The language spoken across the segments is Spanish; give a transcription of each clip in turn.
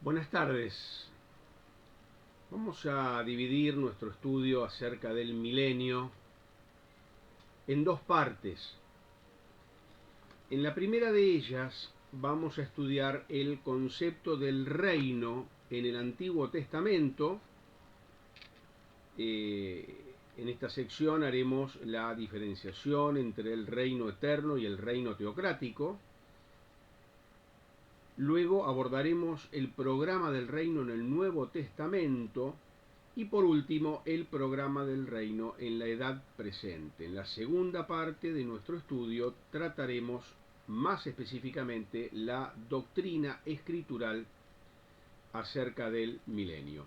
Buenas tardes. Vamos a dividir nuestro estudio acerca del milenio en dos partes. En la primera de ellas vamos a estudiar el concepto del reino en el Antiguo Testamento. En esta sección haremos la diferenciación entre el reino eterno y el reino teocrático. Luego abordaremos el programa del reino en el Nuevo Testamento y por último el programa del reino en la edad presente. En la segunda parte de nuestro estudio trataremos más específicamente la doctrina escritural acerca del milenio.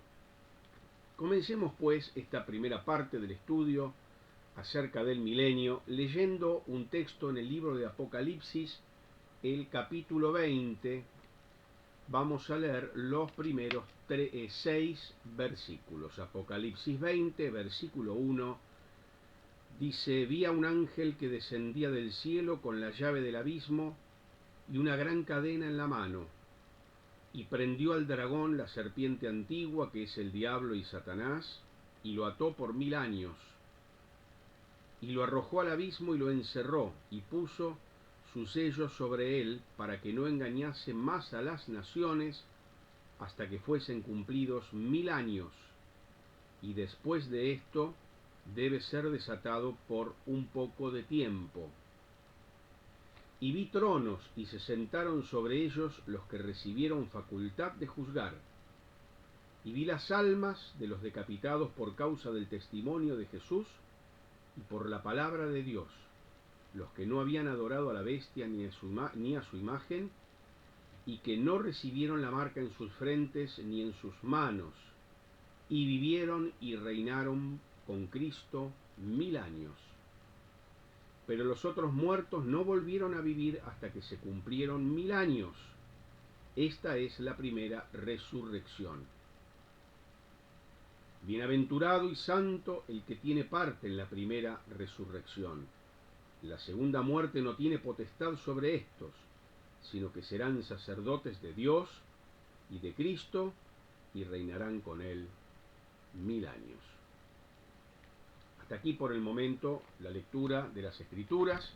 Comencemos pues esta primera parte del estudio acerca del milenio leyendo un texto en el libro de Apocalipsis, el capítulo 20. Vamos a leer los primeros 6 versículos. Apocalipsis 20, versículo 1, dice: vi a un ángel que descendía del cielo con la llave del abismo y una gran cadena en la mano, y prendió al dragón, la serpiente antigua, que es el diablo y Satanás, y lo ató por 1000 años, y lo arrojó al abismo y lo encerró, y puso su sello sobre él, para que no engañase más a las naciones hasta que fuesen cumplidos 1000 años, y después de esto debe ser desatado por un poco de tiempo. Y vi tronos, y se sentaron sobre ellos los que recibieron facultad de juzgar. Y vi las almas de los decapitados por causa del testimonio de Jesús y por la palabra de Dios, los que no habían adorado a la bestia ni a su imagen, y que no recibieron la marca en sus frentes ni en sus manos, y vivieron y reinaron con Cristo 1000 años. Pero los otros muertos no volvieron a vivir hasta que se cumplieron 1000 años. Esta es la primera resurrección. Bienaventurado y santo el que tiene parte en la primera resurrección. La segunda muerte no tiene potestad sobre estos, sino que serán sacerdotes de Dios y de Cristo, y reinarán con él 1000 años. Hasta aquí por el momento la lectura de las Escrituras.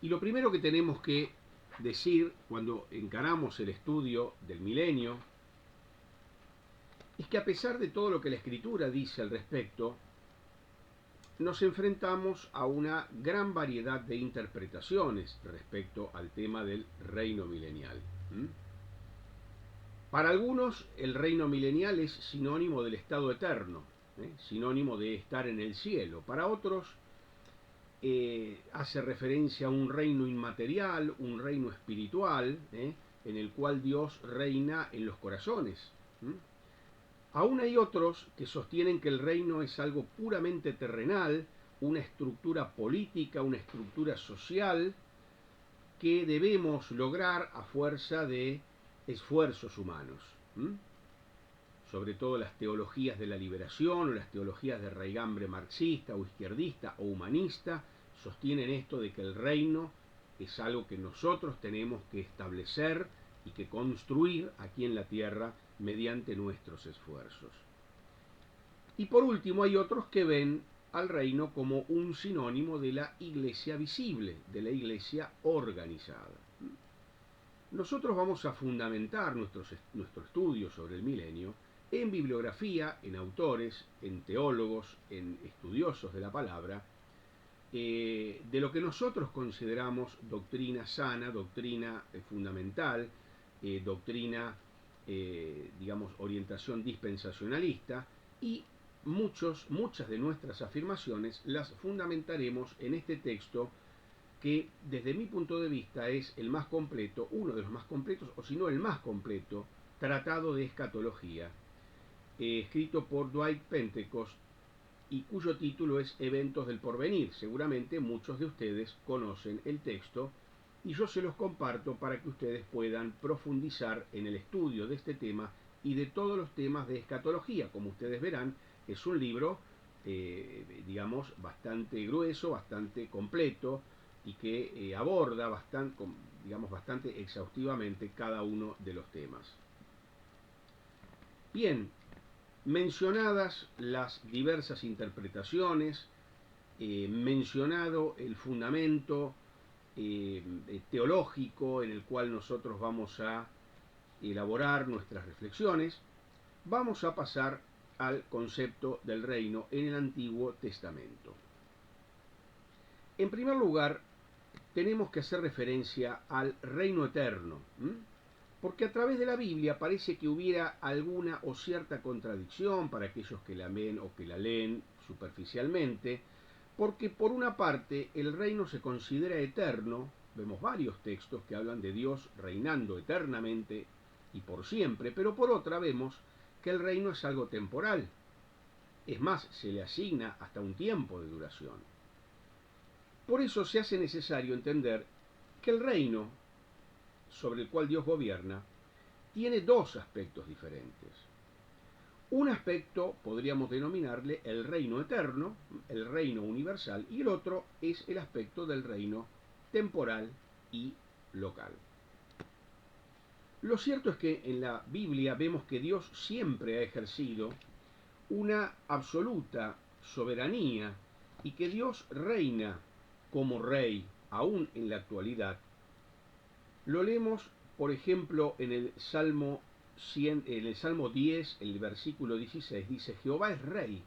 Y lo primero que tenemos que decir cuando encaramos el estudio del milenio es que, a pesar de todo lo que la Escritura dice al respecto, nos enfrentamos a una gran variedad de interpretaciones respecto al tema del reino milenial. Para algunos, el reino milenial es sinónimo del estado eterno, sinónimo de estar en el cielo. Para otros, hace referencia a un reino inmaterial, un reino espiritual, en el cual Dios reina en los corazones. Aún hay otros que sostienen que el reino es algo puramente terrenal, una estructura política, una estructura social que debemos lograr a fuerza de esfuerzos humanos. Sobre todo las teologías de la liberación o las teologías de raigambre marxista o izquierdista o humanista sostienen esto de que el reino es algo que nosotros tenemos que establecer y que construir aquí en la tierra mediante nuestros esfuerzos. Y por último, hay otros que ven al reino como un sinónimo de la iglesia visible, de la iglesia organizada. Nosotros vamos a fundamentar nuestro estudio sobre el milenio en bibliografía, en autores, en teólogos, en estudiosos de la palabra, de lo que nosotros consideramos doctrina sana, doctrina fundamental, doctrina, digamos, orientación dispensacionalista, y muchas de nuestras afirmaciones las fundamentaremos en este texto que, desde mi punto de vista, es el más completo, uno de los más completos, o si no el más completo, tratado de escatología, escrito por Dwight Pentecost, y cuyo título es Eventos del Porvenir. Seguramente muchos de ustedes conocen el texto, y yo se los comparto para que ustedes puedan profundizar en el estudio de este tema y de todos los temas de escatología. Como ustedes verán, es un libro, digamos, bastante grueso, bastante completo, y que aborda digamos, bastante exhaustivamente cada uno de los temas. Bien, mencionadas las diversas interpretaciones, mencionado el fundamento teológico en el cual nosotros vamos a elaborar nuestras reflexiones, vamos a pasar al concepto del reino en el Antiguo Testamento. En primer lugar, tenemos que hacer referencia al reino eterno, porque a través de la Biblia parece que hubiera alguna o cierta contradicción para aquellos que la ven o que la leen superficialmente, porque por una parte el reino se considera eterno, vemos varios textos que hablan de Dios reinando eternamente y por siempre, pero por otra vemos que el reino es algo temporal. Es más, se le asigna hasta un tiempo de duración. Por eso se hace necesario entender que el reino sobre el cual Dios gobierna tiene dos aspectos diferentes. Un aspecto podríamos denominarle el reino eterno, el reino universal, y el otro es el aspecto del reino temporal y local. Lo cierto es que en la Biblia vemos que Dios siempre ha ejercido una absoluta soberanía y que Dios reina como rey aún en la actualidad. Lo leemos, por ejemplo, en el Salmo 10, el versículo 16, dice: Jehová es rey,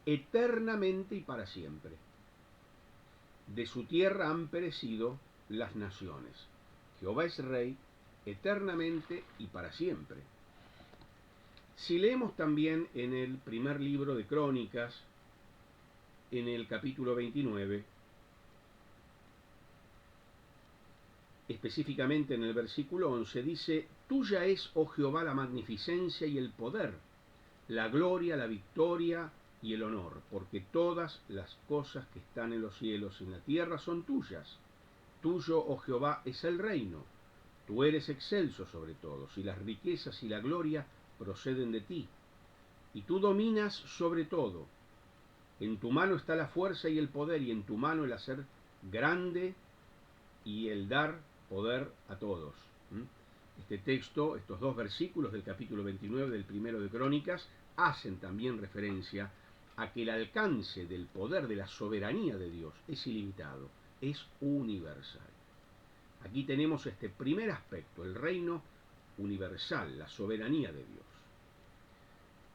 eternamente y para siempre. De su tierra han perecido las naciones. Jehová es rey, eternamente y para siempre. Si leemos también en el primer libro de Crónicas, en el capítulo 29, específicamente en el versículo 11, dice: Tuya es, oh Jehová, la magnificencia y el poder, la gloria, la victoria y el honor, porque todas las cosas que están en los cielos y en la tierra son tuyas. Tuyo, oh Jehová, es el reino. Tú eres excelso sobre todos, y las riquezas y la gloria proceden de ti. Y tú dominas sobre todo. En tu mano está la fuerza y el poder, y en tu mano el hacer grande y el dar poder a todos. Este texto, estos dos versículos del capítulo 29 del primero de Crónicas, hacen también referencia a que el alcance del poder de la soberanía de Dios es ilimitado, es universal. Aquí tenemos este primer aspecto, el reino universal, la soberanía de Dios.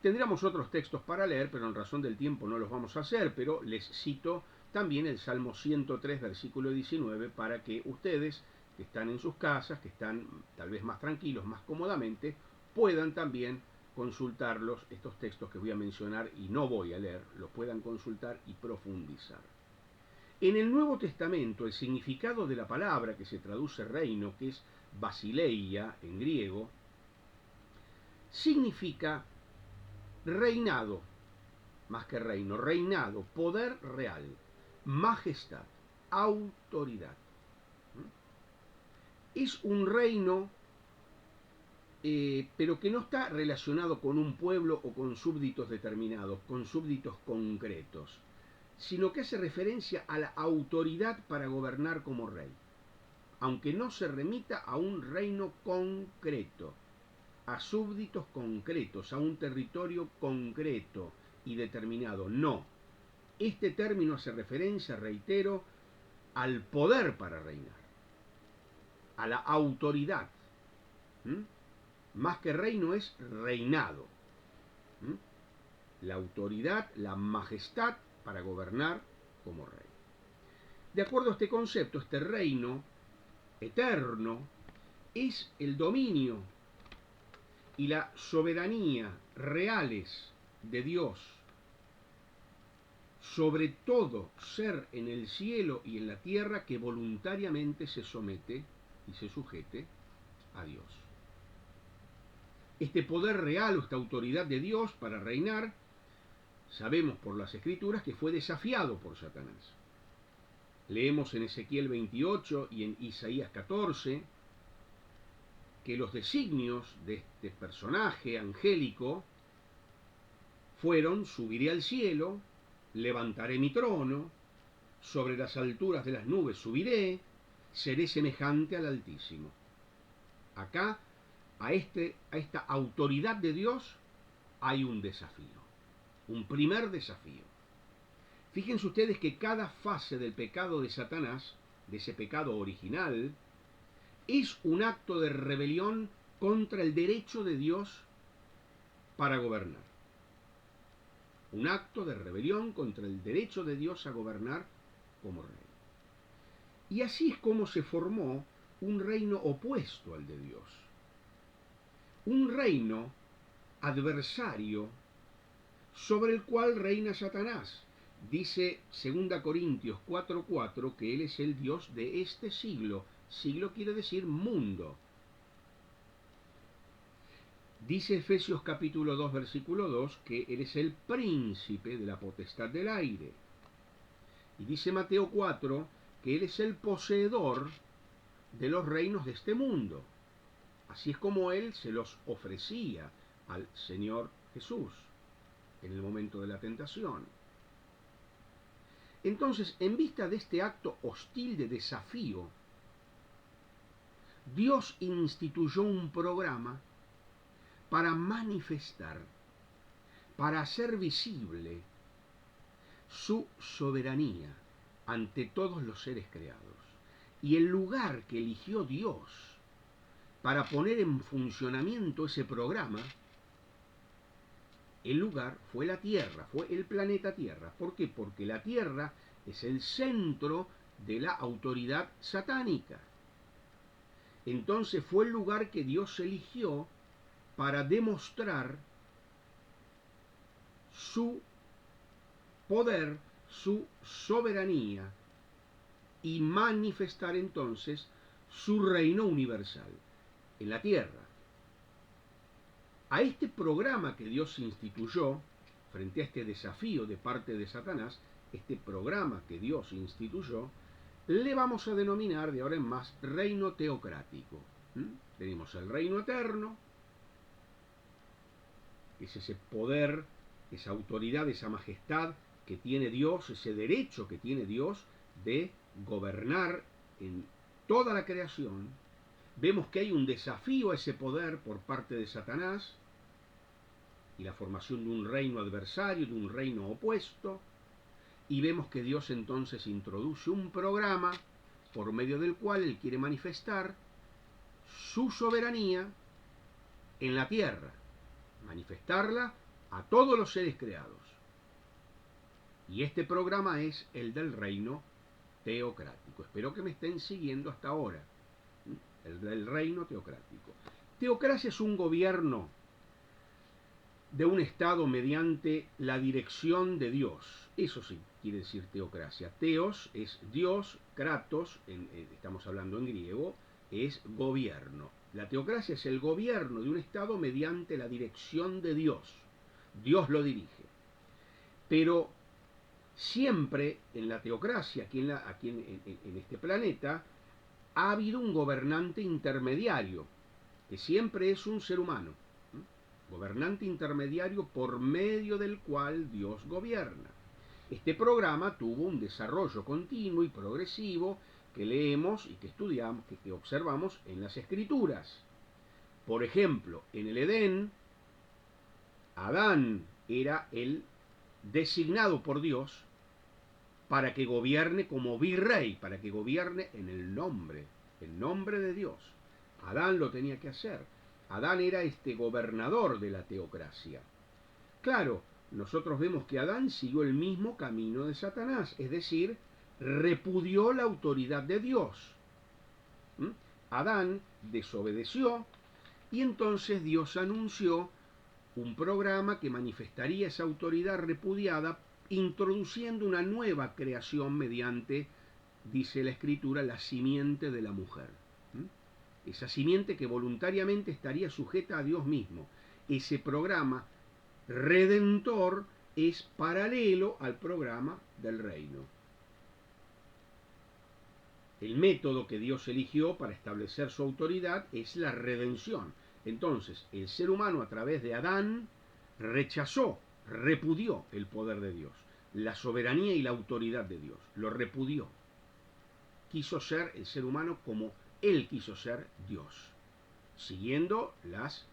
Tendríamos otros textos para leer, pero en razón del tiempo no los vamos a hacer, pero les cito también el Salmo 103, versículo 19, para que ustedes, que están en sus casas, que están tal vez más tranquilos, más cómodamente, puedan también consultarlos, estos textos que voy a mencionar y no voy a leer, los puedan consultar y profundizar. En el Nuevo Testamento, el significado de la palabra que se traduce reino, que es basileia en griego, significa reinado, más que reino, reinado, poder real, majestad, autoridad. Es un reino, pero que no está relacionado con un pueblo o con súbditos determinados, con súbditos concretos, sino que hace referencia a la autoridad para gobernar como rey, aunque no se remita a un reino concreto, a súbditos concretos, a un territorio concreto y determinado. No. Este término hace referencia, reitero, al poder para reinar, a la autoridad. Más que reino es reinado. La autoridad, la majestad para gobernar como rey. De acuerdo a este concepto, este reino eterno es el dominio y la soberanía reales de Dios sobre todo ser en el cielo y en la tierra que voluntariamente se somete y se sujete a Dios. Este poder real o esta autoridad de Dios para reinar, sabemos por las Escrituras que fue desafiado por Satanás. Leemos en Ezequiel 28 y en Isaías 14 que los designios de este personaje angélico fueron: subiré al cielo, levantaré mi trono, sobre las alturas de las nubes subiré, seré semejante al Altísimo. Acá, a esta autoridad de Dios, hay un desafío, un primer desafío. Fíjense ustedes que cada fase del pecado de Satanás, de ese pecado original, es un acto de rebelión contra el derecho de Dios para gobernar. Un acto de rebelión contra el derecho de Dios a gobernar como rey. Y así es como se formó un reino opuesto al de Dios. Un reino adversario sobre el cual reina Satanás. Dice 2 Corintios 4:4 que él es el Dios de este siglo. Siglo quiere decir mundo. Dice Efesios capítulo 2 versículo 2 que él es el príncipe de la potestad del aire. Y dice Mateo 4 que él es el poseedor de los reinos de este mundo. Así es como él se los ofrecía al Señor Jesús en el momento de la tentación. Entonces, en vista de este acto hostil de desafío, Dios instituyó un programa para manifestar, para hacer visible su soberanía ante todos los seres creados. Y el lugar que eligió Dios para poner en funcionamiento ese programa, el lugar fue la Tierra, fue el planeta Tierra. ¿Por qué? Porque la Tierra es el centro de la autoridad satánica. Entonces fue el lugar que Dios eligió para demostrar su poder, su soberanía y manifestar entonces su reino universal en la tierra. A este programa que Dios instituyó, frente a este desafío de parte de Satanás, este programa que Dios instituyó, le vamos a denominar de ahora en más reino teocrático. Tenemos el reino eterno, es ese poder, esa autoridad, esa majestad que tiene Dios, ese derecho que tiene Dios de gobernar en toda la creación. Vemos que hay un desafío a ese poder por parte de Satanás y la formación de un reino adversario, de un reino opuesto, y vemos que Dios entonces introduce un programa por medio del cual Él quiere manifestar su soberanía en la tierra, manifestarla a todos los seres creados. Y este programa es el del reino teocrático. Espero que me estén siguiendo hasta ahora. El del reino teocrático. Teocracia es un gobierno de un Estado mediante la dirección de Dios. Eso sí quiere decir teocracia. Teos es Dios, kratos, estamos hablando en griego, es gobierno. La teocracia es el gobierno de un Estado mediante la dirección de Dios. Dios lo dirige. Pero siempre en la teocracia, aquí en este planeta, ha habido un gobernante intermediario, que siempre es un ser humano. Gobernante intermediario por medio del cual Dios gobierna. Este programa tuvo un desarrollo continuo y progresivo que leemos y que estudiamos, que observamos en las Escrituras. Por ejemplo, en el Edén, Adán era el designado por Dios para que gobierne como virrey, para que gobierne en el nombre de Dios. Adán lo tenía que hacer. Adán era este gobernador de la teocracia. Claro, nosotros vemos que Adán siguió el mismo camino de Satanás, es decir, repudió la autoridad de Dios. Adán desobedeció y entonces Dios anunció un programa que manifestaría esa autoridad repudiada, introduciendo una nueva creación mediante, dice la Escritura, la simiente de la mujer. Esa simiente que voluntariamente estaría sujeta a Dios mismo. Ese programa redentor es paralelo al programa del reino. El método que Dios eligió para establecer su autoridad es la redención. Entonces, el ser humano a través de Adán rechazó, repudió el poder de Dios, la soberanía y la autoridad de Dios, lo repudió. quiso ser el ser humano como él quiso ser Dios, siguiendo las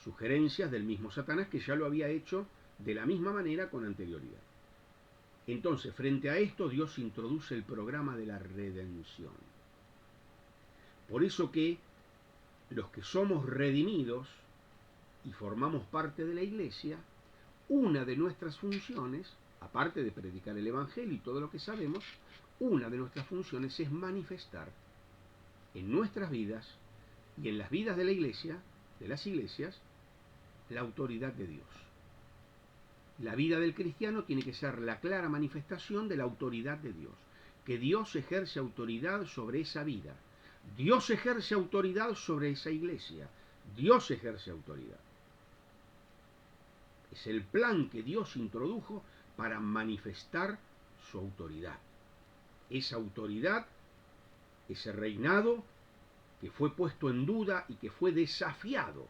sugerencias del mismo Satanás, que ya lo había hecho de la misma manera con anterioridad. Entonces, frente a esto, Dios introduce el programa de la redención. Por eso que los que somos redimidos y formamos parte de la iglesia, una de nuestras funciones, aparte de predicar el Evangelio y todo lo que sabemos, una de nuestras funciones es manifestar en nuestras vidas y en las vidas de la iglesia, de las iglesias, la autoridad de Dios. La vida del cristiano tiene que ser la clara manifestación de la autoridad de Dios, que Dios ejerce autoridad sobre esa vida, Dios ejerce autoridad sobre esa iglesia, Dios ejerce autoridad. Es el plan que Dios introdujo para manifestar su autoridad. Esa autoridad, ese reinado que fue puesto en duda y que fue desafiado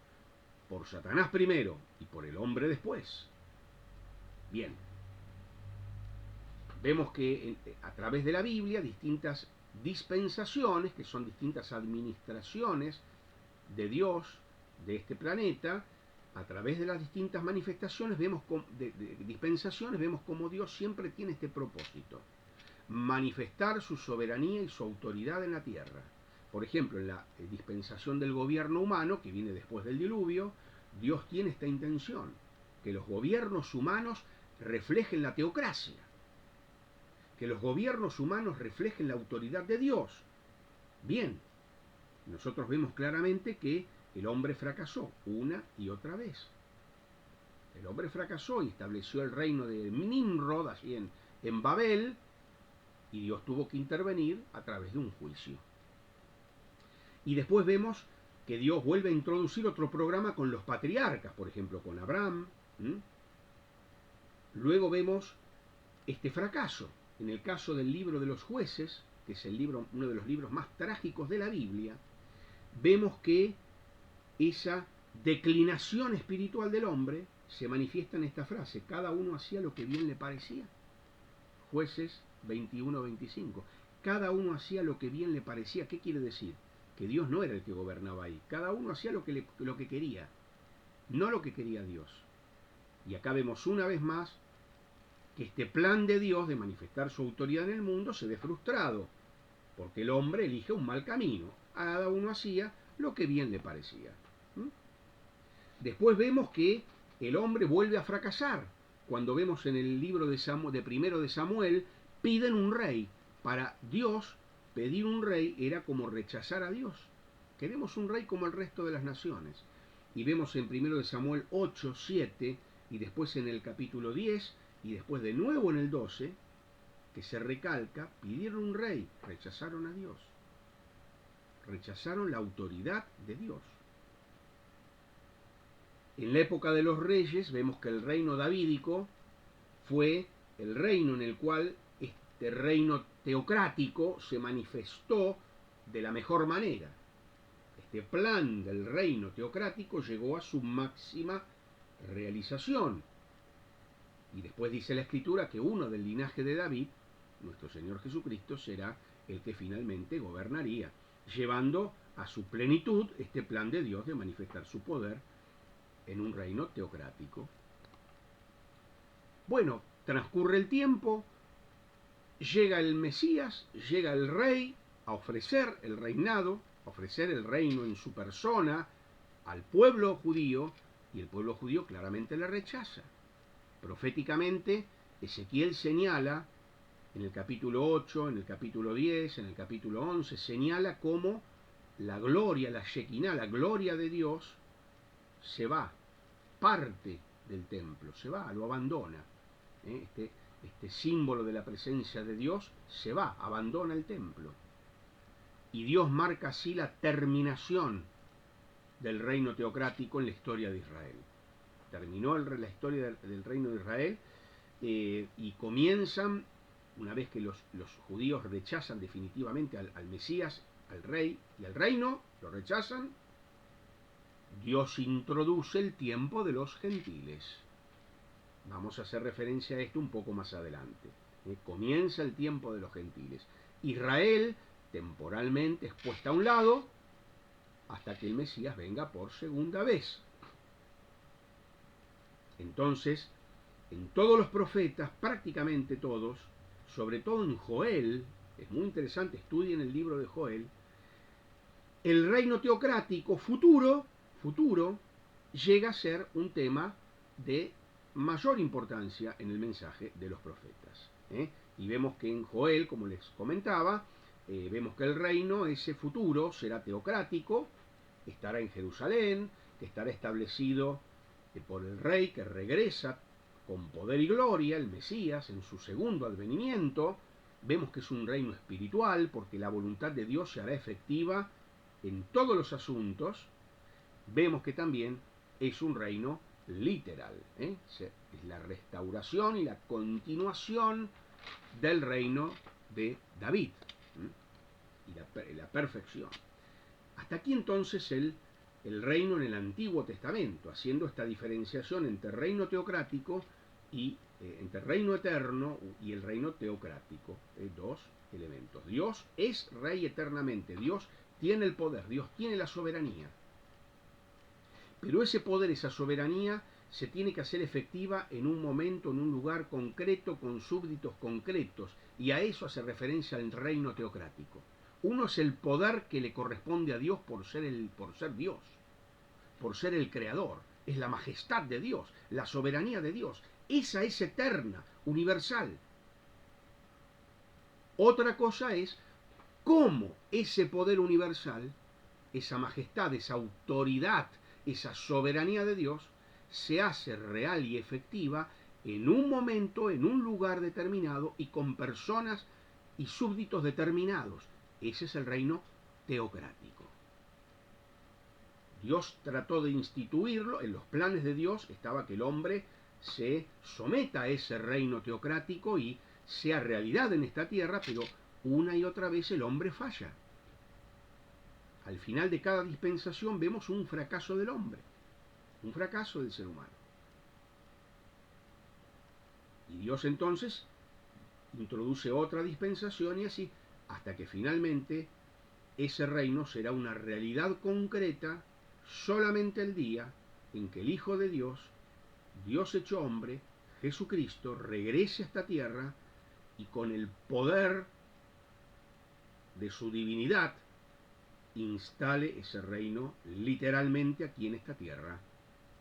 por Satanás primero y por el hombre después. Bien, vemos que a través de la Biblia distintas dispensaciones, que son distintas administraciones de Dios, de este planeta, a través de las distintas manifestaciones, de dispensaciones, vemos cómo Dios siempre tiene este propósito: manifestar su soberanía y su autoridad en la tierra. Por ejemplo, en la dispensación del gobierno humano, que viene después del diluvio, Dios tiene esta intención, que los gobiernos humanos reflejen la teocracia, que los gobiernos humanos reflejen la autoridad de Dios. Bien, nosotros vemos claramente que el hombre fracasó una y otra vez. El hombre fracasó y estableció el reino de Nimrod allí en Babel, y Dios tuvo que intervenir a través de un juicio. Y después vemos que Dios vuelve a introducir otro programa con los patriarcas, por ejemplo, con Abraham. Luego vemos este fracaso. En el caso del libro de los jueces, que es uno de los libros más trágicos de la Biblia, vemos que esa declinación espiritual del hombre se manifiesta en esta frase: cada uno hacía lo que bien le parecía. Jueces 21-25. Cada uno hacía lo que bien le parecía. ¿Qué quiere decir? Que Dios no era el que gobernaba ahí. Cada uno hacía lo que quería, no lo que quería Dios. Y acá vemos una vez más que este plan de Dios de manifestar su autoridad en el mundo se ve frustrado, porque el hombre elige un mal camino. Cada uno hacía lo que bien le parecía. Después vemos que el hombre vuelve a fracasar. Cuando vemos en el libro de primero de Samuel, piden un rey. Para Dios, pedir un rey era como rechazar a Dios. Queremos un rey como el resto de las naciones. Y vemos en primero de Samuel 8, 7, y después en el capítulo 10, y después de nuevo en el 12, que se recalca: pidieron un rey, rechazaron a Dios. Rechazaron la autoridad de Dios. En la época de los reyes vemos que el reino davídico fue el reino en el cual este reino teocrático se manifestó de la mejor manera. Este plan del reino teocrático llegó a su máxima realización. Y después dice la Escritura que uno del linaje de David, nuestro Señor Jesucristo, será el que finalmente gobernaría, llevando a su plenitud este plan de Dios de manifestar su poder en un reino teocrático. Bueno, transcurre el tiempo, llega el Mesías, llega el rey a ofrecer el reinado, a ofrecer el reino en su persona al pueblo judío, y el pueblo judío claramente le rechaza. Proféticamente, Ezequiel señala en el capítulo 8, en el capítulo 10, en el capítulo 11, señala cómo la gloria, la Shekinah, la gloria de Dios, se va, parte del templo, se va, lo abandona. Este símbolo de la presencia de Dios se va, abandona el templo. Y Dios marca así la terminación del reino teocrático en la historia de Israel. Terminó la historia del reino de Israel, y comienzan, una vez que los judíos rechazan definitivamente al Mesías, al rey y al reino, lo rechazan, Dios introduce el tiempo de los gentiles. Vamos a hacer referencia a esto un poco más adelante. Comienza el tiempo de los gentiles. Israel temporalmente es puesta a un lado hasta que el Mesías venga por segunda vez. Entonces, en todos los profetas, prácticamente todos, sobre todo en Joel, es muy interesante, estudien el libro de Joel, el reino teocrático futuro llega a ser un tema de mayor importancia en el mensaje de los profetas. Y vemos que en Joel, como les comentaba, vemos que el reino, ese futuro, será teocrático, estará en Jerusalén, que estará establecido por el rey que regresa con poder y gloria, el Mesías, en su segundo advenimiento. Vemos que es un reino espiritual, porque la voluntad de Dios se hará efectiva en todos los asuntos. Vemos que también es un reino literal, es la restauración y la continuación del reino de David, y la perfección. Hasta aquí entonces el reino en el Antiguo Testamento, haciendo esta diferenciación entre reino teocrático y entre reino eterno y el reino teocrático, dos elementos. Dios es rey eternamente, Dios tiene el poder, Dios tiene la soberanía. Pero ese poder, esa soberanía, se tiene que hacer efectiva en un momento, en un lugar concreto, con súbditos concretos, y a eso hace referencia al reino teocrático. Uno es el poder que le corresponde a Dios por ser Dios, por ser el creador. Es la majestad de Dios, la soberanía de Dios. Esa es eterna, universal. Otra cosa es cómo ese poder universal, esa majestad, esa autoridad, esa soberanía de Dios, se hace real y efectiva en un momento, en un lugar determinado y con personas y súbditos determinados. Ese es el reino teocrático. Dios trató de instituirlo, en los planes de Dios estaba que el hombre se someta a ese reino teocrático y sea realidad en esta tierra, pero una y otra vez el hombre falla. Al final de cada dispensación vemos un fracaso del hombre, un fracaso del ser humano. Y Dios entonces introduce otra dispensación y así, hasta que finalmente ese reino será una realidad concreta solamente el día en que el Hijo de Dios, Dios hecho hombre, Jesucristo, regrese a esta tierra y con el poder de su divinidad instale ese reino literalmente aquí en esta tierra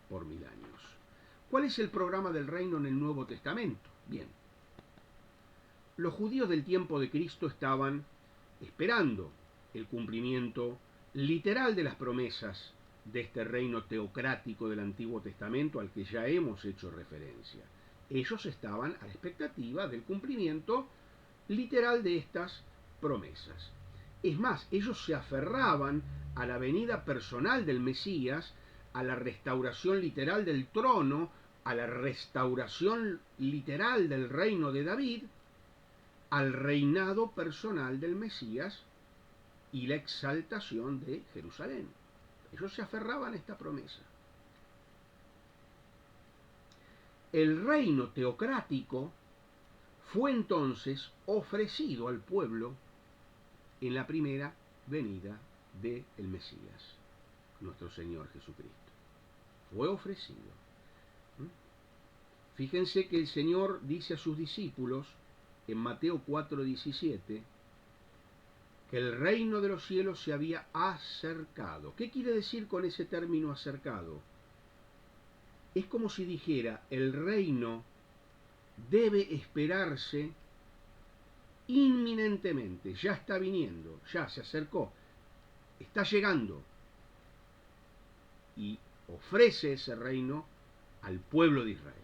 por 1000 años. ¿Cuál es el programa del reino en el Nuevo Testamento? Bien, los judíos del tiempo de Cristo estaban esperando el cumplimiento literal de las promesas de este reino teocrático del Antiguo Testamento al que ya hemos hecho referencia. Ellos estaban a la expectativa del cumplimiento literal de estas promesas. Es más, ellos se aferraban a la venida personal del Mesías, a la restauración literal del trono, a la restauración literal del reino de David, al reinado personal del Mesías y la exaltación de Jerusalén. Ellos se aferraban a esta promesa. El reino teocrático fue entonces ofrecido al pueblo en la primera venida del Mesías, nuestro Señor Jesucristo. Fue ofrecido. Fíjense que el Señor dice a sus discípulos en Mateo 4:17 que el reino de los cielos se había acercado. ¿Qué quiere decir con ese término acercado? Es como si dijera, el reino debe esperarse inminentemente, ya está viniendo, ya se acercó, está llegando, y ofrece ese reino al pueblo de Israel,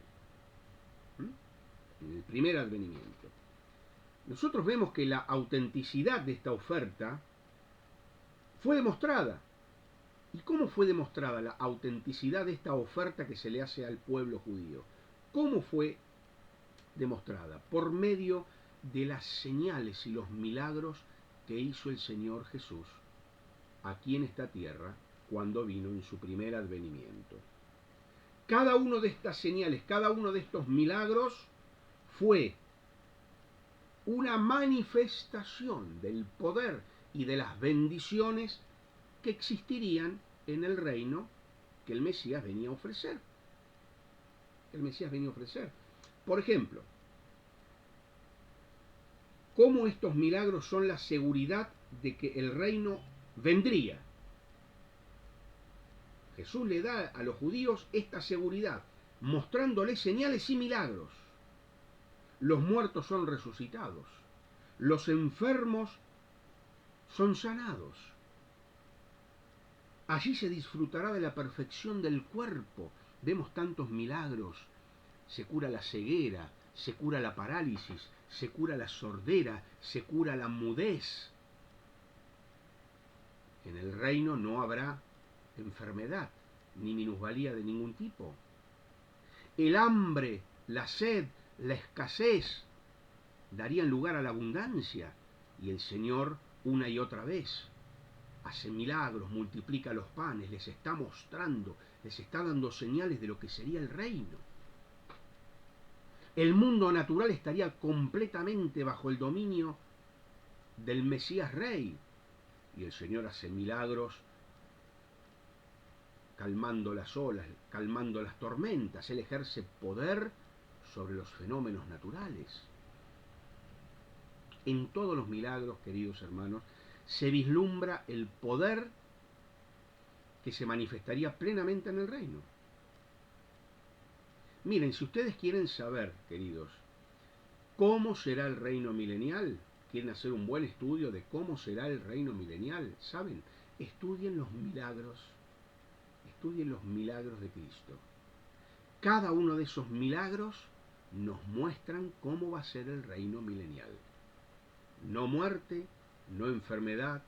en el primer advenimiento. Nosotros vemos que la autenticidad de esta oferta fue demostrada. ¿Y cómo fue demostrada la autenticidad de esta oferta que se le hace al pueblo judío? ¿Cómo fue demostrada? Por medio de las señales y los milagros que hizo el Señor Jesús aquí en esta tierra cuando vino en su primer advenimiento. Cada una de estas señales, cada uno de estos milagros fue una manifestación del poder y de las bendiciones que existirían en el reino que el Mesías venía a ofrecer. Por ejemplo, cómo estos milagros son la seguridad de que el reino vendría. Jesús le da a los judíos esta seguridad, mostrándoles señales y milagros. Los muertos son resucitados, los enfermos son sanados. Allí se disfrutará de la perfección del cuerpo. Vemos tantos milagros. Se cura la ceguera, se cura la parálisis, se cura la sordera, se cura la mudez. En el reino no habrá enfermedad ni minusvalía de ningún tipo. El hambre, la sed, la escasez darían lugar a la abundancia, y el Señor una y otra vez hace milagros, multiplica los panes, les está mostrando, les está dando señales de lo que sería el reino. El mundo natural estaría completamente bajo el dominio del Mesías Rey, y el Señor hace milagros calmando las olas, calmando las tormentas. Él ejerce poder sobre los fenómenos naturales. En todos los milagros, queridos hermanos, se vislumbra el poder que se manifestaría plenamente en el reino. Miren, si ustedes quieren saber, queridos, cómo será el reino milenial, quieren hacer un buen estudio de cómo será el reino milenial, ¿saben? Estudien los milagros de Cristo. Cada uno de esos milagros nos muestran cómo va a ser el reino milenial. No muerte, no enfermedad,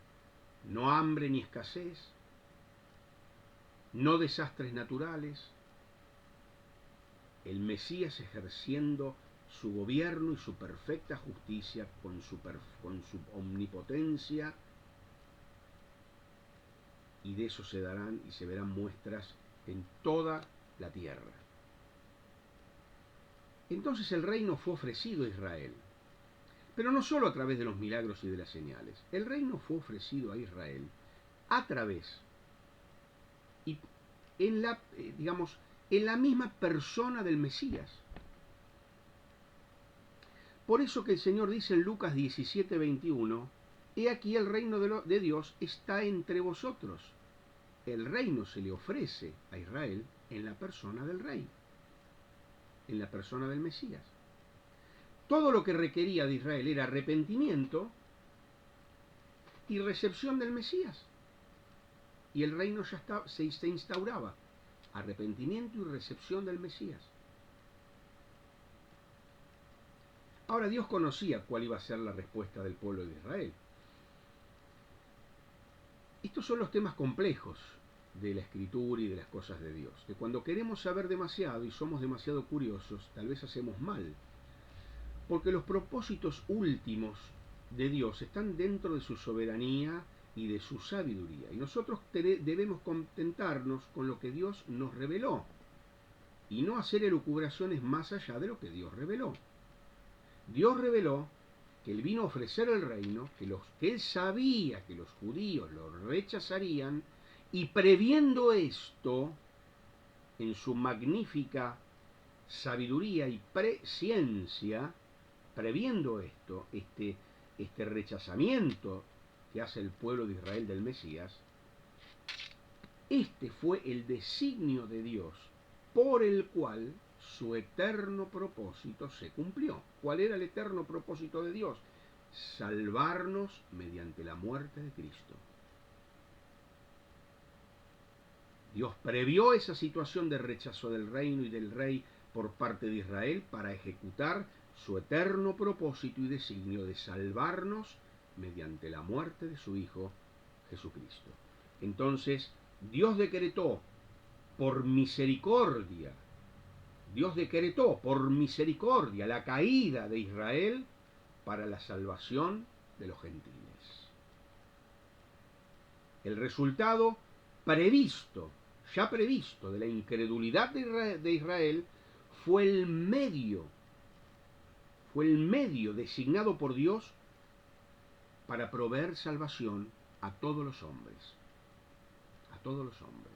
no hambre ni escasez, no desastres naturales. El Mesías ejerciendo su gobierno y su perfecta justicia con su omnipotencia, y de eso se darán y se verán muestras en toda la tierra. Entonces el reino fue ofrecido a Israel, pero no solo a través de los milagros y de las señales. El reino fue ofrecido a Israel a través y en la misma persona del Mesías. Por eso que el Señor dice en Lucas 17:21, he aquí el reino de Dios está entre vosotros. El reino se le ofrece a Israel en la persona del Rey, en la persona del Mesías. Todo lo que requería de Israel era arrepentimiento y recepción del Mesías. Y el reino ya se instauraba. Arrepentimiento y recepción del Mesías. Ahora Dios conocía cuál iba a ser la respuesta del pueblo de Israel. Estos son los temas complejos de la Escritura y de las cosas de Dios, que cuando queremos saber demasiado y somos demasiado curiosos, tal vez hacemos mal, porque los propósitos últimos de Dios están dentro de su soberanía y de su sabiduría, y nosotros debemos contentarnos con lo que Dios nos reveló, y no hacer elucubraciones más allá de lo que Dios reveló. Dios reveló que Él vino a ofrecer el reino, que Él sabía que los judíos lo rechazarían, y previendo esto, en su magnífica sabiduría y presciencia, previendo esto, este rechazamiento que hace el pueblo de Israel del Mesías, este fue el designio de Dios por el cual su eterno propósito se cumplió. ¿Cuál era el eterno propósito de Dios? Salvarnos mediante la muerte de Cristo. Dios previó esa situación de rechazo del reino y del rey por parte de Israel para ejecutar su eterno propósito y designio de salvarnos mediante la muerte de su Hijo Jesucristo. Entonces, Dios decretó por misericordia la caída de Israel para la salvación de los gentiles. El resultado ya previsto de la incredulidad de Israel fue el medio designado por Dios para proveer salvación a todos los hombres. A todos los hombres.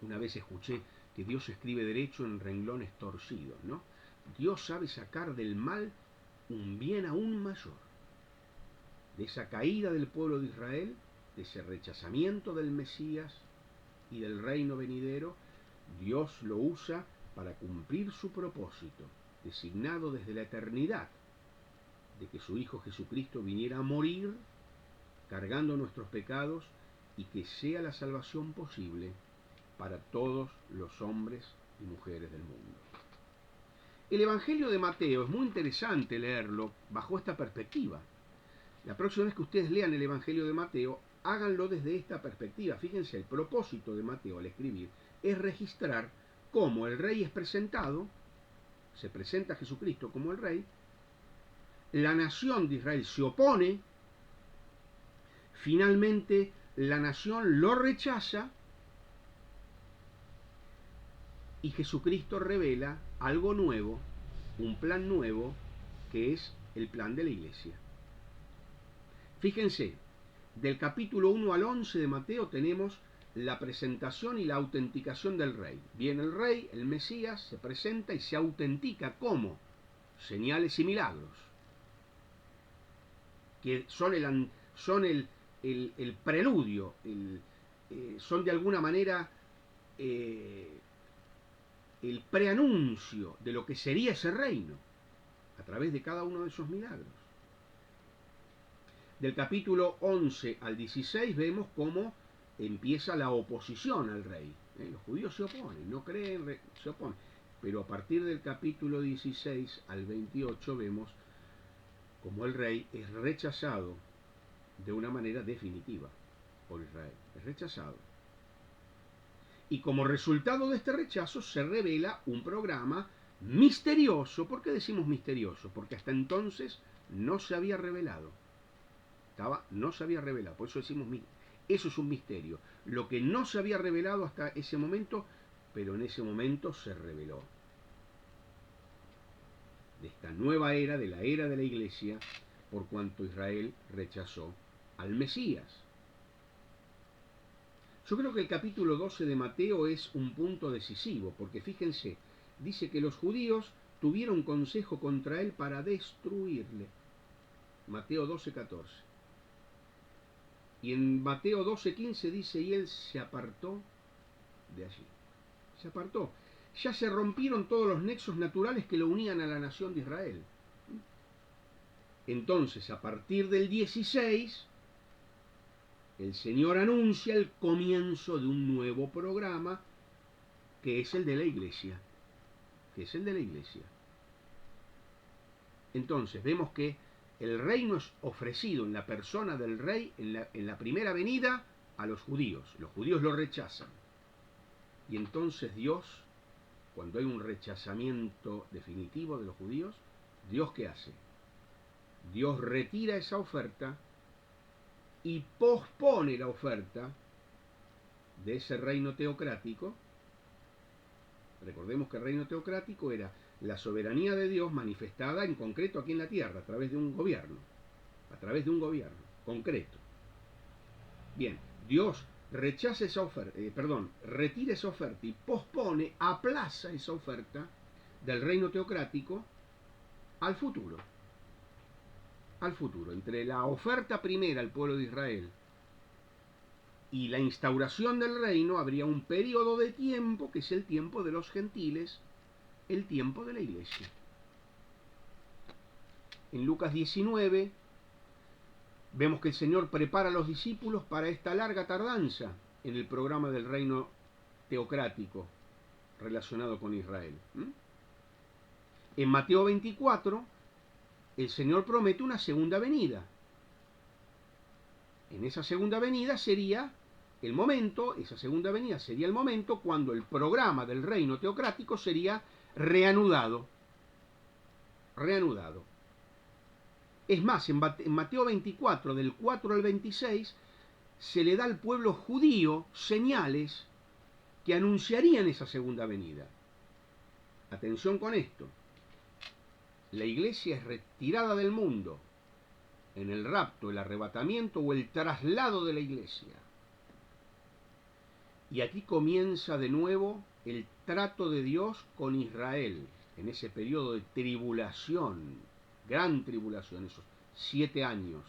Una vez escuché que Dios escribe derecho en renglones torcidos, ¿no? Dios sabe sacar del mal un bien aún mayor. De esa caída del pueblo de Israel, de ese rechazamiento del Mesías y del reino venidero, Dios lo usa para cumplir su propósito, designado desde la eternidad, de que su Hijo Jesucristo viniera a morir, cargando nuestros pecados, y que sea la salvación posible para todos los hombres y mujeres del mundo. El Evangelio de Mateo es muy interesante leerlo bajo esta perspectiva. La próxima vez que ustedes lean el Evangelio de Mateo, háganlo desde esta perspectiva. Fíjense, el propósito de Mateo al escribir es registrar cómo el rey es presentado, se presenta a Jesucristo como el rey, la nación de Israel se opone, finalmente la nación lo rechaza y Jesucristo revela algo nuevo, un plan nuevo, que es el plan de la iglesia. Fíjense, del capítulo 1 al 11 de Mateo tenemos la presentación y la autenticación del rey. Viene el rey, el Mesías, se presenta y se autentica como señales y milagros, que son el preludio, son de alguna manera el preanuncio de lo que sería ese reino, a través de cada uno de esos milagros. Del capítulo 11 al 16 vemos cómo empieza la oposición al rey. Los judíos se oponen, no creen, se oponen. Pero a partir del capítulo 16 al 28 vemos cómo el rey es rechazado de una manera definitiva por Israel. Es rechazado. Y como resultado de este rechazo se revela un programa misterioso. ¿Por qué decimos misterioso? Porque hasta entonces no se había revelado. No se había revelado. Por eso decimos, eso es un misterio. Lo que no se había revelado hasta ese momento, pero en ese momento se reveló. De esta nueva era, de la era de la iglesia, por cuanto Israel rechazó al Mesías. Yo creo que el capítulo 12 de Mateo es un punto decisivo, porque fíjense, dice que los judíos tuvieron consejo contra él para destruirle. Mateo 12:14. Y en Mateo 12:15 dice, y él se apartó de allí. Se apartó. Ya se rompieron todos los nexos naturales que lo unían a la nación de Israel. Entonces, a partir del 16, el Señor anuncia el comienzo de un nuevo programa, que es el de la iglesia. Que es el de la iglesia. Entonces, vemos que el reino es ofrecido en la persona del rey en la primera venida a los judíos. Los judíos lo rechazan. Y entonces Dios, cuando hay un rechazamiento definitivo de los judíos, ¿Dios qué hace? Dios retira esa oferta y pospone la oferta de ese reino teocrático. Recordemos que el reino teocrático era la soberanía de Dios manifestada en concreto aquí en la tierra, a través de un gobierno. A través de un gobierno concreto. Bien, Dios rechaza esa oferta, retira esa oferta y pospone, aplaza esa oferta del reino teocrático al futuro. Al futuro. Entre la oferta primera al pueblo de Israel y la instauración del reino habría un periodo de tiempo que es el tiempo de los gentiles, el tiempo de la iglesia. En Lucas 19 vemos que el Señor prepara a los discípulos para esta larga tardanza en el programa del reino teocrático relacionado con Israel. En Mateo 24, el Señor promete una segunda venida. En esa segunda venida sería el momento, cuando el programa del reino teocrático sería reanudado. Es más, en Mateo 24, del 4 al 26, se le da al pueblo judío señales que anunciarían esa segunda venida. Atención con esto. La iglesia es retirada del mundo. en el rapto, el arrebatamiento o el traslado de la iglesia. Y aquí comienza de nuevo el trato de Dios con Israel, en ese periodo de tribulación, gran tribulación, esos 7 años.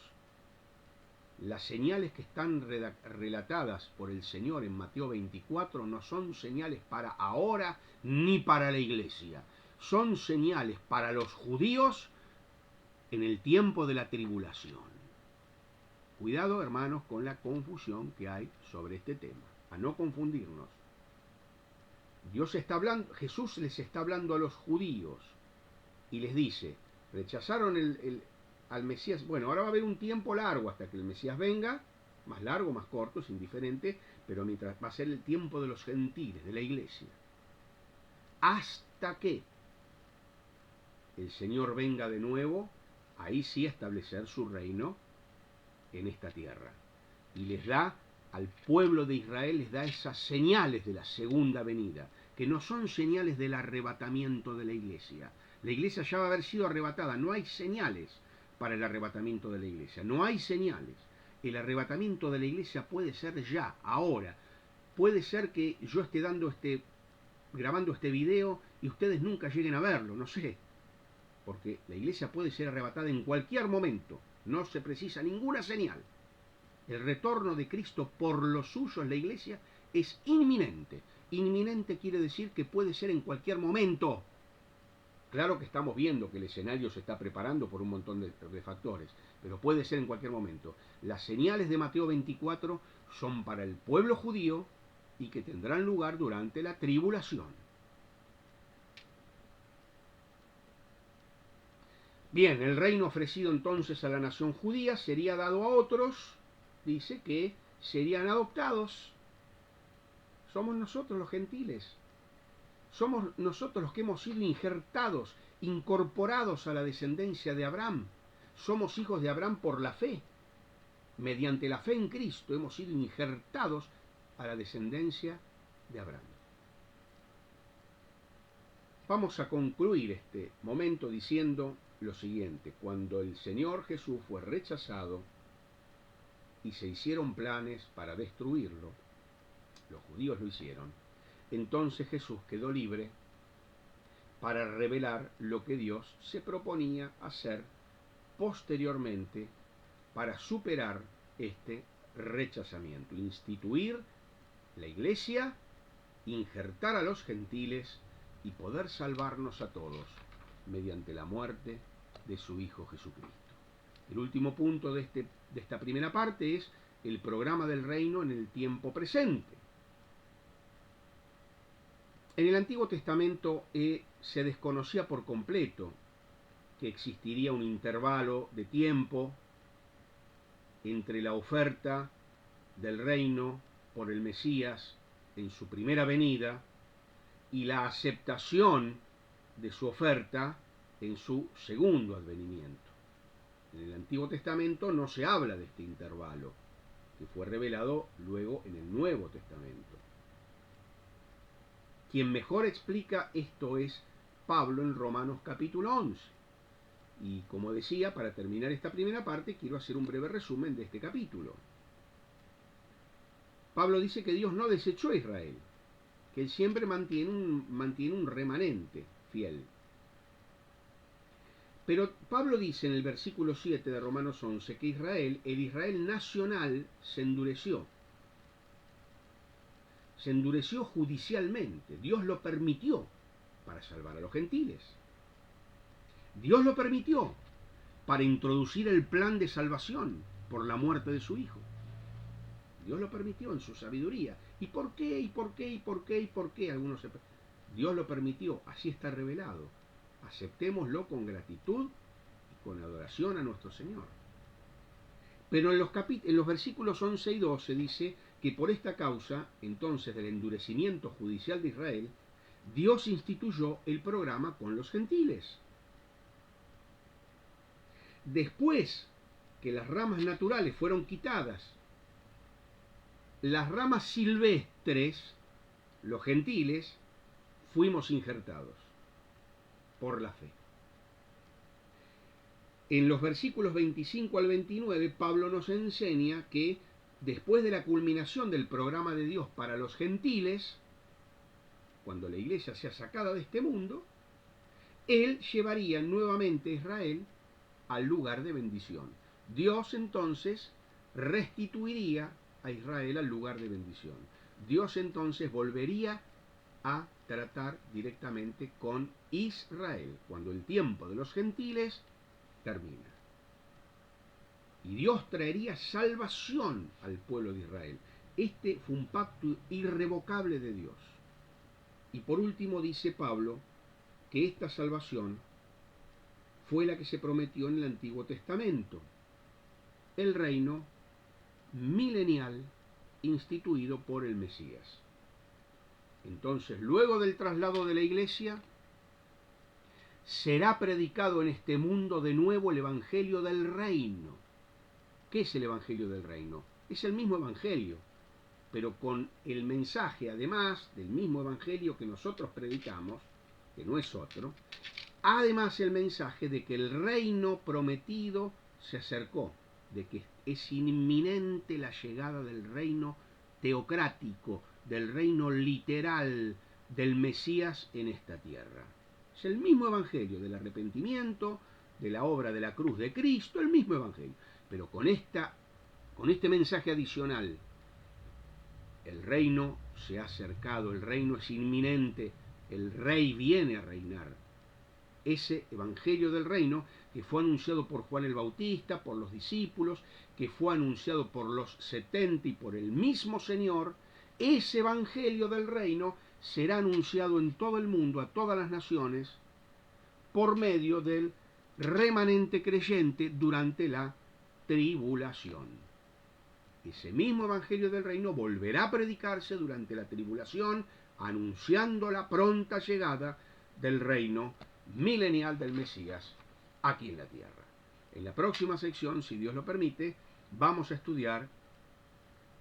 Las señales que están relatadas por el Señor en Mateo 24 no son señales para ahora ni para la iglesia. Son señales para los judíos en el tiempo de la tribulación. Cuidado, hermanos, con la confusión que hay sobre este tema, a no confundirnos. Dios está hablando, Jesús les está hablando a los judíos y les dice, rechazaron al Mesías. Bueno, ahora va a haber un tiempo largo hasta que el Mesías venga, más largo, más corto, es indiferente, pero mientras va a ser el tiempo de los gentiles, de la iglesia. Hasta que el Señor venga de nuevo, ahí sí establecer su reino en esta tierra. Y les da, al pueblo de Israel, les da esas señales de la segunda venida, que no son señales del arrebatamiento de la iglesia. La iglesia ya va a haber sido arrebatada, no hay señales para el arrebatamiento de la iglesia, no hay señales. El arrebatamiento de la iglesia puede ser ya, ahora. Puede ser que yo esté grabando este video y ustedes nunca lleguen a verlo, no sé. Porque la iglesia puede ser arrebatada en cualquier momento, no se precisa ninguna señal. El retorno de Cristo por los suyos, la iglesia, es inminente. Inminente quiere decir que puede ser en cualquier momento. Claro que estamos viendo que el escenario se está preparando por un montón de factores, pero puede ser en cualquier momento. Las señales de Mateo 24 son para el pueblo judío y que tendrán lugar durante la tribulación. Bien, el reino ofrecido entonces a la nación judía sería dado a otros, dice que serían adoptados. Somos nosotros los gentiles. Somos nosotros los que hemos sido injertados, incorporados a la descendencia de Abraham. Somos hijos de Abraham por la fe. Mediante la fe en Cristo hemos sido injertados a la descendencia de Abraham. Vamos a concluir este momento diciendo lo siguiente. Cuando el Señor Jesús fue rechazado y se hicieron planes para destruirlo, los judíos lo hicieron, entonces Jesús quedó libre para revelar lo que Dios se proponía hacer posteriormente para superar este rechazamiento, instituir la iglesia, injertar a los gentiles y poder salvarnos a todos mediante la muerte de su Hijo Jesucristo. El último punto de esta primera parte es el programa del reino en el tiempo presente. En el Antiguo Testamento se desconocía por completo que existiría un intervalo de tiempo entre la oferta del reino por el Mesías en su primera venida y la aceptación de su oferta en su segundo advenimiento. En el Antiguo Testamento no se habla de este intervalo, que fue revelado luego en el Nuevo Testamento. Quien mejor explica esto es Pablo en Romanos capítulo 11. Y como decía, para terminar esta primera parte, quiero hacer un breve resumen de este capítulo. Pablo dice que Dios no desechó a Israel, que Él siempre mantiene un remanente fiel. Pero Pablo dice en el versículo 7 de Romanos 11 que el Israel nacional, se endureció. Se endureció judicialmente. Dios lo permitió para salvar a los gentiles. Dios lo permitió para introducir el plan de salvación por la muerte de su Hijo. Dios lo permitió en su sabiduría. ¿Y por qué? ¿Y por qué? ¿Y por qué? ¿Y por qué? Dios lo permitió. Así está revelado. Aceptémoslo con gratitud y con adoración a nuestro Señor. Pero en los versículos 11 y 12 dice que por esta causa, entonces, del endurecimiento judicial de Israel, Dios instituyó el programa con los gentiles. Después que las ramas naturales fueron quitadas, las ramas silvestres, los gentiles, fuimos injertados por la fe. En los versículos 25 al 29, Pablo nos enseña que después de la culminación del programa de Dios para los gentiles, cuando la iglesia sea sacada de este mundo, Él llevaría nuevamente a Israel al lugar de bendición. Dios entonces restituiría a Israel al lugar de bendición. Dios entonces volvería a tratar directamente con Israel, cuando el tiempo de los gentiles termina. Y Dios traería salvación al pueblo de Israel. Este fue un pacto irrevocable de Dios. Y por último dice Pablo que esta salvación fue la que se prometió en el Antiguo Testamento, el reino milenial instituido por el Mesías. Entonces, luego del traslado de la iglesia, será predicado en este mundo de nuevo el Evangelio del Reino. ¿Qué es el Evangelio del Reino? Es el mismo Evangelio, pero con el mensaje, además del mismo Evangelio que nosotros predicamos, que no es otro, además el mensaje de que el reino prometido se acercó, de que es inminente la llegada del reino teocrático, del reino literal del Mesías en esta tierra. Es el mismo evangelio del arrepentimiento, de la obra de la cruz de Cristo, el mismo evangelio, pero con este mensaje adicional. El reino se ha acercado, el reino es inminente, el rey viene a reinar. Ese evangelio del reino que fue anunciado por Juan el Bautista, por los discípulos, que fue anunciado por los 70 y por el mismo Señor, ese evangelio del reino será anunciado en todo el mundo, a todas las naciones, por medio del remanente creyente durante la tribulación. Ese mismo evangelio del reino volverá a predicarse durante la tribulación, anunciando la pronta llegada del reino milenial del Mesías aquí en la tierra. En la próxima sección, si Dios lo permite, vamos a estudiar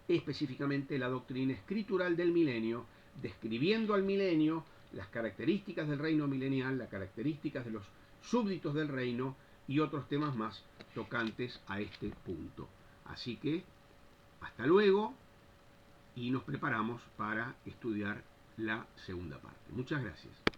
específicamente la doctrina escritural del milenio, describiendo al milenio, las características del reino milenial, las características de los súbditos del reino y otros temas más tocantes a este punto. Así que, hasta luego, y nos preparamos para estudiar la segunda parte. Muchas gracias.